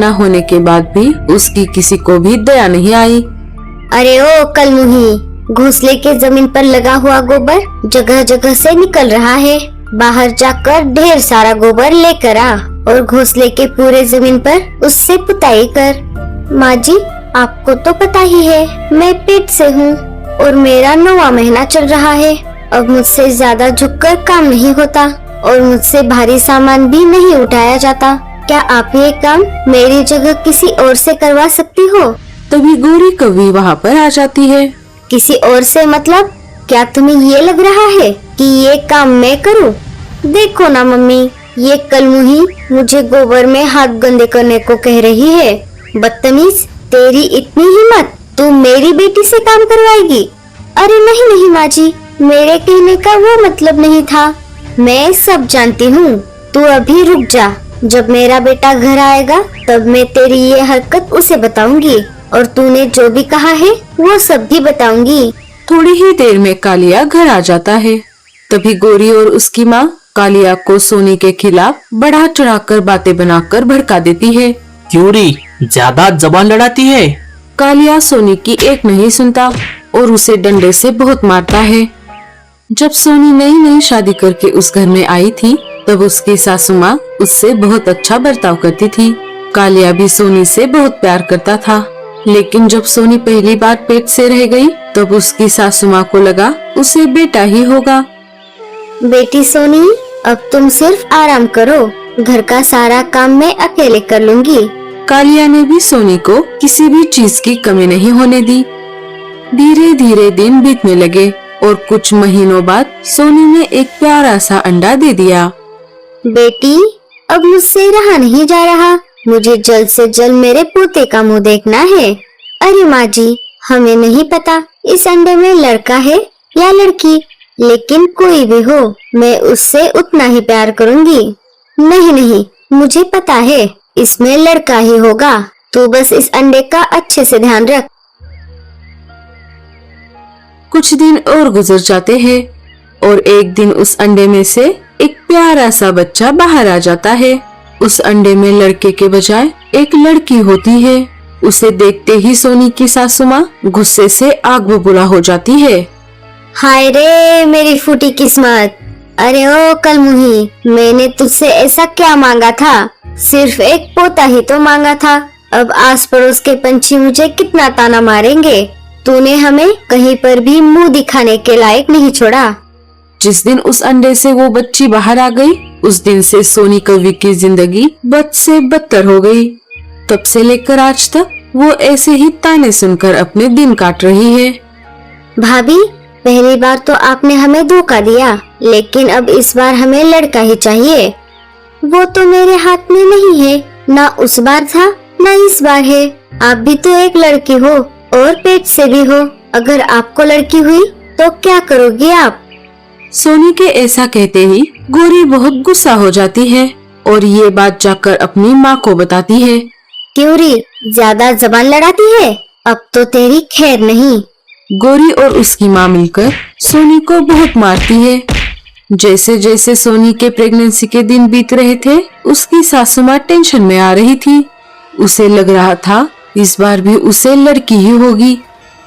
बड़ा होने के बाद भी उसकी किसी को भी दया नहीं आई। अरे ओ कलमुही, घोंसले के जमीन पर लगा हुआ गोबर जगह जगह से निकल रहा है। बाहर जाकर ढेर सारा गोबर लेकर आ और घोंसले के पूरे जमीन पर उससे पुताई कर। माँ जी, आपको तो पता ही है मैं पेट से हूँ और मेरा 9वां महीना चल रहा है। अब मुझसे ज्यादा झुककर काम नहीं होता और मुझसे भारी सामान भी नहीं उठाया जाता। क्या आप ये काम मेरी जगह किसी और से करवा सकती हो? तभी गोरी कौवी वहाँ पर आ जाती है। किसी और से मतलब? क्या तुम्हें ये लग रहा है कि ये काम मैं करूं? देखो ना मम्मी, ये कलमुही मुझे गोबर में हाथ गंदे करने को कह रही है। बदतमीज, तेरी इतनी हिम्मत, तू मेरी बेटी से काम करवाएगी? अरे नहीं नहीं माँ जी, मेरे कहने का वो मतलब नहीं था। मैं सब जानती हूँ, तू अभी रुक जा। जब मेरा बेटा घर आएगा तब मैं तेरी ये हरकत उसे बताऊंगी और तूने जो भी कहा है वो सब भी बताऊंगी। थोड़ी ही देर में कालिया घर आ जाता है। तभी गोरी और उसकी माँ कालिया को सोनी के खिलाफ बढ़ा चढ़ाकर बातें बनाकर भड़का देती है। क्यों री, ज्यादा जबान लड़ाती है? कालिया सोनी की एक नहीं सुनता और उसे डंडे से बहुत मारता है। जब सोनी नई नई शादी करके उस घर में आई थी तब उसकी सासू माँ उससे बहुत अच्छा बर्ताव करती थी। कालिया भी सोनी से बहुत प्यार करता था, लेकिन जब सोनी पहली बार पेट से रह गई तब उसकी सासू माँ को लगा उसे बेटा ही होगा। बेटी सोनी, अब तुम सिर्फ आराम करो, घर का सारा काम मैं अकेले कर लूंगी। कालिया ने भी सोनी को किसी भी चीज की कमी नहीं होने दी। धीरे धीरे दिन बीतने लगे और कुछ महीनों बाद सोनी ने एक प्यारा सा अंडा दे दिया। बेटी, अब मुझसे रहा नहीं जा रहा, मुझे जल्द से जल्द मेरे पोते का मुंह देखना है। अरे माँ जी, हमें नहीं पता इस अंडे में लड़का है या लड़की, लेकिन कोई भी हो मैं उससे उतना ही प्यार करूंगी। नहीं नहीं, मुझे पता है इसमें लड़का ही होगा, तू बस इस अंडे का अच्छे से ध्यान रख। कुछ दिन और गुजर जाते हैं और एक दिन उस अंडे में से एक प्यारा सा बच्चा बाहर आ जाता है। उस अंडे में लड़के के बजाय एक लड़की होती है। उसे देखते ही सोनी की सासू माँ गुस्से से आग बबूला हो जाती है। हाय रे मेरी फूटी किस्मत! अरे ओ कलमुही, मैंने तुझसे ऐसा क्या मांगा था? सिर्फ एक पोता ही तो मांगा था। अब आस पड़ोस के पंछी मुझे कितना ताना मारेंगे। तूने हमें कहीं पर भी मुंह दिखाने के लायक नहीं छोड़ा। जिस दिन उस अंडे से वो बच्ची बाहर आ गई उस दिन से सोनी कौवी की जिंदगी बद से बदतर हो गई। तब से लेकर आज तक वो ऐसे ही ताने सुनकर अपने दिन काट रही है। भाभी, पहली बार तो आपने हमें धोखा दिया, लेकिन अब इस बार हमें लड़का ही चाहिए। वो तो मेरे हाथ में नहीं है, ना उस बार था ना इस बार है। आप भी तो एक लड़की हो और पेट से भी हो। अगर आपको लड़की हुई तो क्या करोगी आप? सोनी के ऐसा कहते ही गोरी बहुत गुस्सा हो जाती है और ये बात जाकर अपनी माँ को बताती है। क्यों री, ज्यादा जबान लड़ाती है? अब तो तेरी खैर नहीं। गोरी और उसकी माँ मिलकर सोनी को बहुत मारती है। जैसे जैसे सोनी के प्रेगनेंसी के दिन बीत रहे थे उसकी सासू माँ टेंशन में आ रही थी। उसे लग रहा था इस बार भी उसे लड़की ही होगी।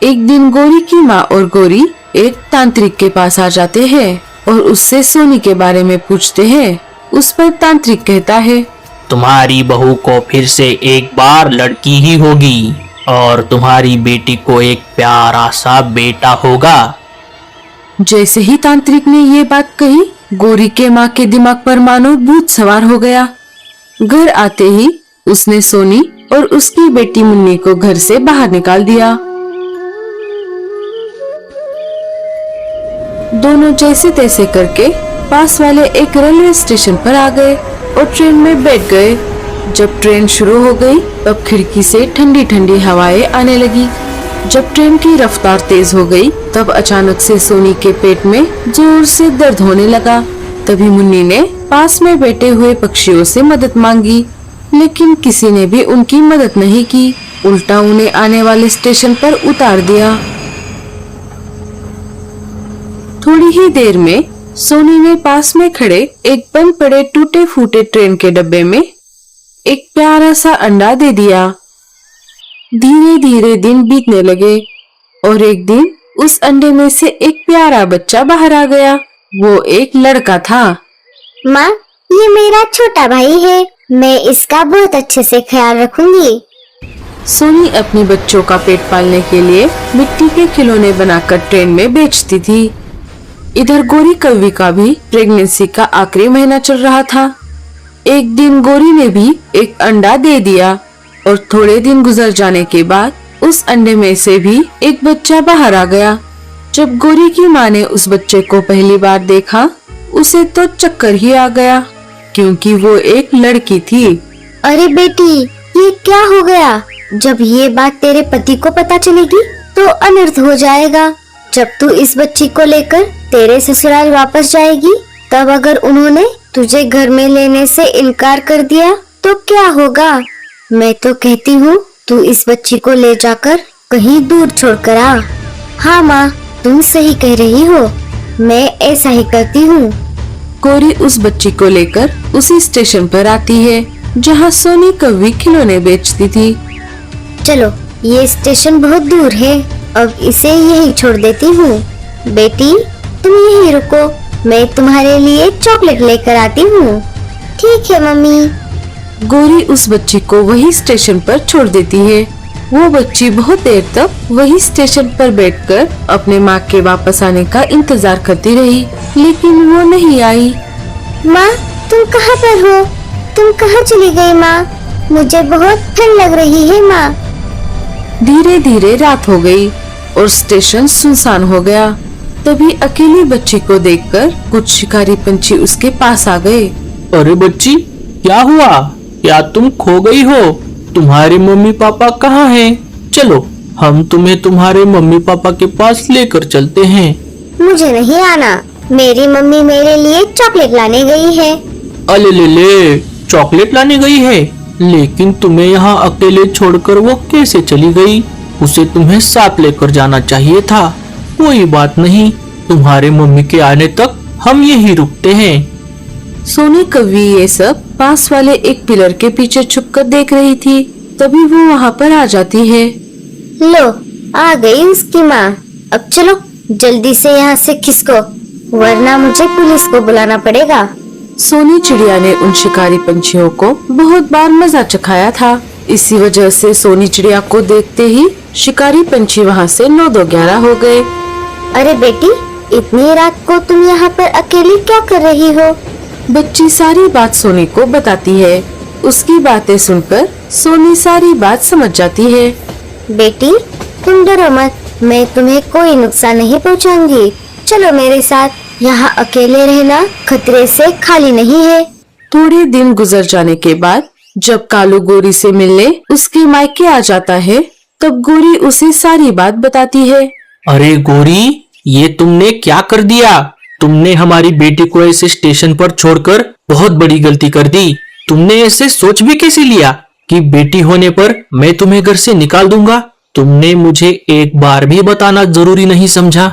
एक दिन गोरी की माँ और गोरी एक तांत्रिक के पास आ जाते हैं और उससे सोनी के बारे में पूछते हैं। उस पर तांत्रिक कहता है, तुम्हारी बहू को फिर से एक बार लड़की ही होगी और तुम्हारी बेटी को एक प्यारा सा बेटा होगा। जैसे ही तांत्रिक ने ये बात कही गोरी के माँ के दिमाग पर मानो भूत सवार हो गया। घर आते ही उसने सोनी और उसकी बेटी मुन्नी को घर से बाहर निकाल दिया। दोनों जैसे तैसे करके पास वाले एक रेलवे स्टेशन पर आ गए और ट्रेन में बैठ गए। जब ट्रेन शुरू हो गई तब खिड़की से ठंडी ठंडी हवाएं आने लगी। जब ट्रेन की रफ्तार तेज हो गई तब अचानक से सोनी के पेट में जोर से दर्द होने लगा। तभी मुन्नी ने पास में बैठे हुए पक्षियों से मदद मांगी, लेकिन किसी ने भी उनकी मदद नहीं की, उल्टा उन्हें आने वाले स्टेशन पर उतार दिया। थोड़ी ही देर में सोनी ने पास में खड़े एक बंद पड़े टूटे फूटे ट्रेन के डब्बे में एक प्यारा सा अंडा दे दिया। धीरे धीरे दिन बीतने लगे और एक दिन उस अंडे में से एक प्यारा बच्चा बाहर आ गया। वो एक लड़का था। माँ, ये मेरा छोटा भाई है, मैं इसका बहुत अच्छे से ख्याल रखूंगी। सोनी अपने बच्चों का पेट पालने के लिए मिट्टी के खिलौने बनाकर ट्रेन में बेचती थी। इधर गोरी कौवी का भी प्रेगनेंसी का आखिरी महीना चल रहा था। एक दिन गोरी ने भी एक अंडा दे दिया और थोड़े दिन गुजर जाने के बाद उस अंडे में से भी एक बच्चा बाहर आ गया। जब गोरी की माँ ने उस बच्चे को पहली बार देखा, उसे तो चक्कर ही आ गया, क्योंकि वो एक लड़की थी। अरे बेटी, ये क्या हो गया? जब ये बात तेरे पति को पता चलेगी तो अनर्थ हो जाएगा। जब तू इस बच्ची को लेकर तेरे ससुराल वापस जाएगी, तब अगर उन्होंने तुझे घर में लेने से इनकार कर दिया तो क्या होगा? मैं तो कहती हूँ तू इस बच्ची को ले जाकर कहीं दूर छोड़कर आ। हाँ माँ, तुम सही कह रही हो, मैं ऐसा ही करती हूँ। गोरी उस बच्ची को लेकर उसी स्टेशन पर आती है जहाँ सोनी कौवी खिलौने बेचती थी। चलो, ये स्टेशन बहुत दूर है, अब इसे यहीं छोड़ देती हूँ। बेटी, तुम यहीं रुको, मैं तुम्हारे लिए चॉकलेट लेकर आती हूँ। ठीक है मम्मी। गोरी उस बच्ची को वही स्टेशन पर छोड़ देती है। वो बच्ची बहुत देर तक वही स्टेशन पर बैठकर अपने माँ के वापस आने का इंतजार करती रही, लेकिन वो नहीं आई। माँ, तुम कहाँ पर हो? तुम कहाँ चली गई माँ? मुझे बहुत ठंड लग रही है माँ। धीरे धीरे रात हो गई और स्टेशन सुनसान हो गया। तभी अकेली बच्ची को देखकर कुछ शिकारी पंछी उसके पास आ गए। अरे बच्ची, क्या हुआ? क्या तुम खो गई हो? तुम्हारे मम्मी पापा कहाँ हैं? चलो, हम तुम्हें तुम्हारे मम्मी पापा के पास लेकर चलते हैं। मुझे नहीं आना, मेरी मम्मी मेरे लिए चॉकलेट लाने गई है। अले ले ले, चॉकलेट लाने गई है? लेकिन तुम्हें यहाँ अकेले छोड़कर वो कैसे चली गई? उसे तुम्हें साथ लेकर जाना चाहिए था। कोई बात नहीं, तुम्हारे मम्मी के आने तक हम यहीं रुकते हैं। सोनी कौवी ये सब पास वाले एक पिलर के पीछे छुपकर देख रही थी। तभी वो वहाँ पर आ जाती है। लो, आ गई उसकी माँ। अब चलो, जल्दी से यहाँ से खिसको, वरना मुझे पुलिस को बुलाना पड़ेगा। सोनी चिड़िया ने उन शिकारी पंछियों को बहुत बार मजा चखाया था। इसी वजह से सोनी चिड़िया को देखते ही शिकारी पंछी वहाँ से 9-2-11 हो गए। अरे बेटी, इतनी रात को तुम यहाँ पर अकेली क्या कर रही हो? बच्ची सारी बात सोनी को बताती है। उसकी बातें सुनकर सोनी सारी बात समझ जाती है। बेटी, तुम डरो मत, मैं तुम्हें कोई नुकसान नहीं पहुँचाऊंगी। चलो मेरे साथ, यहाँ अकेले रहना खतरे से खाली नहीं है। थोड़े दिन गुजर जाने के बाद जब कालू गोरी से मिलने उसके मायके आ जाता है, तब गोरी उसे सारी बात बताती है। अरे गोरी, ये तुमने क्या कर दिया? तुमने हमारी बेटी को ऐसे स्टेशन पर छोड़कर बहुत बड़ी गलती कर दी। तुमने ऐसे सोच भी कैसे लिया कि बेटी होने पर मैं तुम्हें घर से निकाल दूंगा? तुमने मुझे एक बार भी बताना जरूरी नहीं समझा?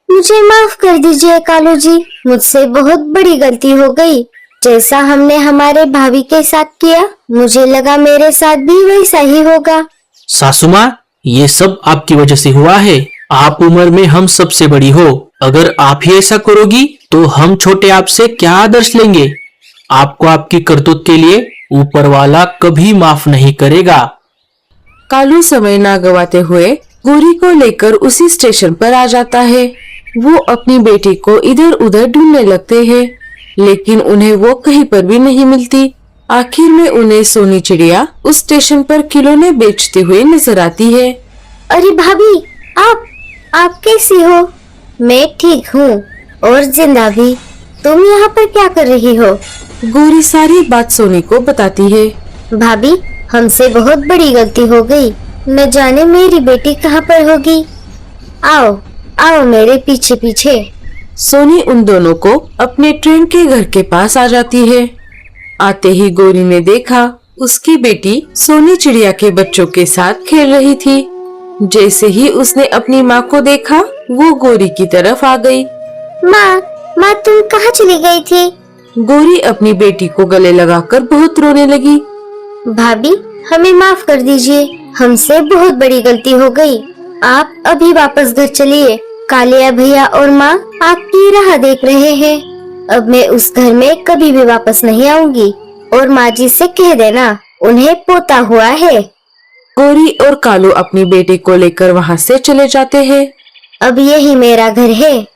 मुझे माफ कर दीजिए कालू जी, मुझसे बहुत बड़ी गलती हो गई। जैसा हमने हमारे भाभी के साथ किया, मुझे लगा मेरे साथ भी वैसा ही होगा। सासू माँ, ये सब आपकी वजह से हुआ है। आप उम्र में हम सबसे बड़ी हो। अगर आप ही ऐसा करोगी तो हम छोटे आपसे क्या आदर्श लेंगे? आपको आपकी करतूत के लिए ऊपर वाला कभी माफ नहीं करेगा। कालू समय ना गवाते हुए गोरी को लेकर उसी स्टेशन पर आ जाता है। वो अपनी बेटी को इधर उधर ढूंढने लगते हैं, लेकिन उन्हें वो कहीं पर भी नहीं मिलती। आखिर में उन्हें सोनी चिड़िया उस स्टेशन पर खिलौने बेचते हुए नजर आती है। अरे भाभी, आप कैसी हो? मैं ठीक हूँ और जिंदा भी। तुम यहाँ पर क्या कर रही हो? गोरी सारी बात सोनी को बताती है। भाभी, हमसे बहुत बड़ी गलती हो गई। न जाने मेरी बेटी कहाँ पर होगी। आओ आओ मेरे पीछे पीछे। सोनी उन दोनों को अपने ट्रेन के घर के पास आ जाती है। आते ही गोरी ने देखा उसकी बेटी सोनी चिड़िया के बच्चों के साथ खेल रही थी। जैसे ही उसने अपनी माँ को देखा, वो गोरी की तरफ आ गई। माँ तुम कहाँ चली गई थी? गोरी अपनी बेटी को गले लगाकर बहुत रोने लगी। भाभी, हमें माफ कर दीजिए, हमसे बहुत बड़ी गलती हो गई। आप अभी वापस घर चलिए। कालिया भैया और माँ आपकी राह देख रहे हैं। अब मैं उस घर में कभी भी वापस नहीं आऊंगी। और माँ जी से कह देना, उन्हें पोता हुआ है। गौरी और कालू अपनी बेटी को लेकर वहाँ से चले जाते हैं। अब यही मेरा घर है।